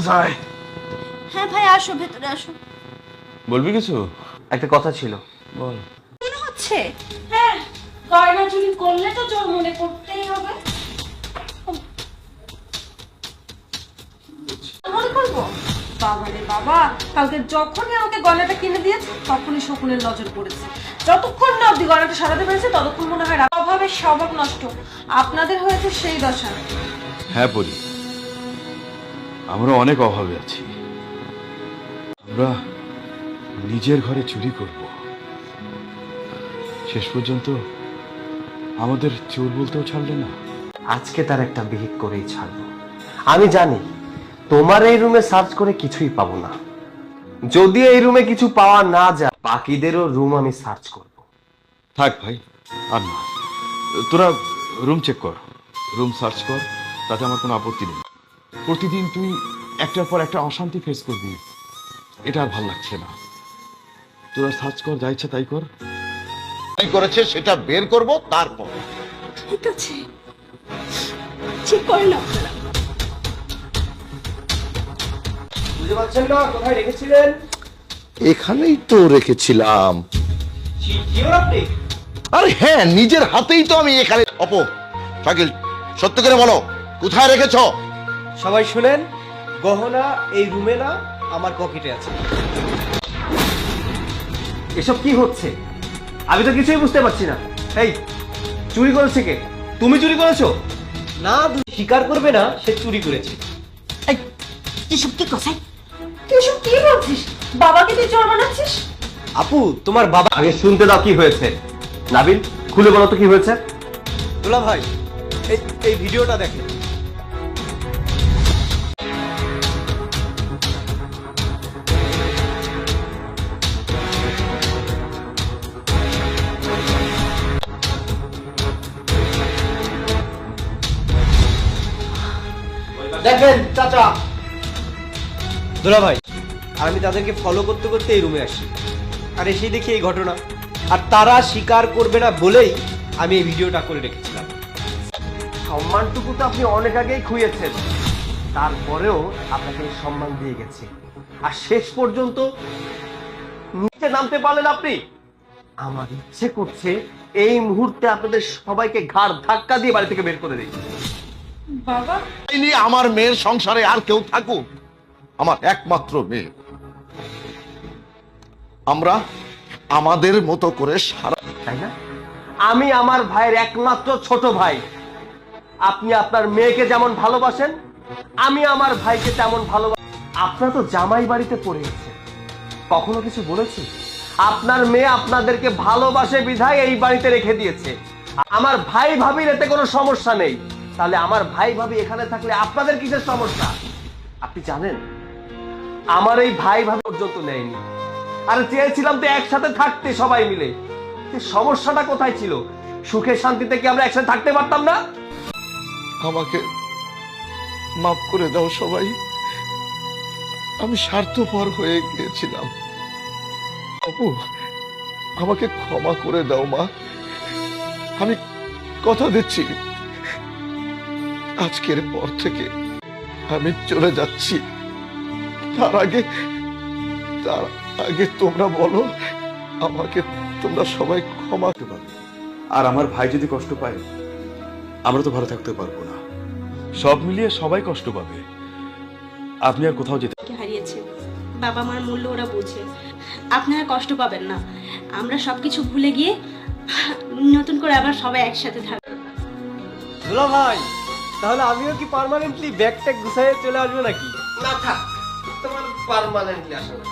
যাই। হ্যাঁ ভাই আসো, ভেতরে আসো। বলবি কিছু? একটা কথা ছিল। বল। মনে হচ্ছে হ্যাঁ, গয়না চুরি করলে তো জোর মনে করতেই হবে। মনে করবো? বাবা রে বাবা, কালকে যখনই আমাকে গয়নাটা কিনে দিয়েছে তখনই শকুনের নজর পড়েছে। যতক্ষণ না অব্দি গয়নাটা সরাতে পেরেছে ততক্ষণ মনে হয় অভাবের স্বভাব নষ্ট। আপনাদের হয়েছে সেই দশা। হ্যাঁ বলি, আমরা অনেক অভাবে আছি। আমরা নিজের ঘরে চুরি করব, শেষ পর্যন্ত আমাদের চোর বলতেও ছাড়লে না। আজকে তার একটা বিহিত করেই ছাড়বো। আমি জানি তোমার এই রুমে সার্চ করে কিছুই পাবো না। যদি এই রুমে কিছু পাওয়া না যায়, বাকিদেরও রুম আমি সার্চ করব। থাক ভাই, আর না। তোরা রুম চেক কর, রুম সার্চ কর, তাতে আমার কোনো আপত্তি নেই। প্রতিদিন তুই একটার পর একটা অশান্তি ফেস করবি, এটা আর ভাল লাগছে না। তোরা সার্চ কর, যা ইচ্ছা তাই কর। কি করেছে সেটা বের করব, তারপর ঠিক আছে, ঠিক করেন আপনারা। বুঝতে পারছেন না কোথায় রেখেছিলেন? এখানেই তো রেখেছিলাম। আপনি আরে হ্যাঁ, নিজের হাতেই তো আমি এখানে। শাকিল, সত্য করে বলো, কোথায় রেখেছো? সবাই শুনেন, গহনা এই রুমে না, আমার পকেটে আছে। এসব কি হচ্ছে? আমি তো কিছুই বুঝতে পারছি না। এই, চুরি করেছে কে? তুমি চুরি করেছো? না, স্বীকার করবে না সে চুরি করেছে। এসব কি কথা? তুই এসব কি বলছিস? বাবাকে তুই চোর বানাচ্ছিস? আপু, তোমার বাবা আগে শুনতে দাও কি হয়েছে। নাবিল, খুলে বলো তো কি হয়েছে। দুলা ভাই, এই ভিডিওটা দেখেন। দেখেন চাচা, দুলা ভাই, আমি তাদেরকে ফলো করতে করতে এই রুমে আসি, আর এসেই দেখি এই ঘটনা। আর তারা স্বীকার করবে না বলেই আমি এই ভিডিওটা করে রেখেছিলাম। সম্মানটুকু তো আপনি অনেক আগেই খুইয়েছেন, তারপরেও আপনাকে এই সম্মান দিয়ে গেছে, আর শেষ পর্যন্ত নিচে নামতে পারলেন আপনি। আমার ইচ্ছে করছে এই মুহূর্তে আপনাদের সবাইকে ঘাড় ধাক্কা দিয়ে বাড়ি থেকে বের করে দিই। বাবা, ইনি আমার মেয়ের সংসারে আর কেউ থাকুক, আমার একমাত্র মেয়ে। আমরা আমাদের মতো করে সারা, তাই না? আমি আমার ভাইয়ের একমাত্র ছোট ভাই। আপনি আপনার মেয়েকে যেমন ভালোবাসেন, আমি আমার ভাইকে তেমন ভালোবাসি। আপনার তো জামাই বাড়িতে পড়ে গেছে, কখনো কিছু বলেছি? আপনার মেয়ে আপনাদেরকে ভালোবাসে বিধায় এই বাড়িতে রেখে দিয়েছে। আমার ভাই ভাবির এতে কোনো সমস্যা নেই, তাহলে আমার ভাই ভাবি এখানে থাকলে আপনাদের কিসের সমস্যা? আপনি জানেন, আমার এই ভাই ভাবি পর্যন্ত নেয়নি। আর চেয়েছিলাম তো একসাথে থাকতে সবাই মিলে। সমস্যাটা কোথায় ছিল? সুখে শান্তিতে কি আমরা একসাথে থাকতে পারতাম না? আমাকে মাফ করে দাও সবাই, আমি স্বার্থপর হয়ে গিয়েছিলাম। আপু, আমাকে ক্ষমা করে দাও মা, আমি কথা দিচ্ছি আজকের পর থেকে আমি চলে যাচ্ছি। তার আগে তোমরা বলো, আমাকে তোমরা সবাই ক্ষমা করো। আর আমার ভাই যদি কষ্ট পায়, আমরা তো ভালো থাকতে পারবো না। সব মিলিয়ে সবাই কষ্ট পাবে। আপনি আর কোথাও যেতে হারিয়েছে, বাবা মার মূল্য ওরা বোঝে। আপনারা কষ্ট পাবেন না, আমরা সবকিছু ভুলে গিয়ে নতুন করে আবার সবাই একসাথে থাকবো। দুলা ভাই, তাহলে আমিও কি পার্মানেন্টলি ব্যাগ ট্যাগ গুছাইয়ে চলে আসবো নাকি? না থাক, তোমার পার্মানেন্টলি আসো না।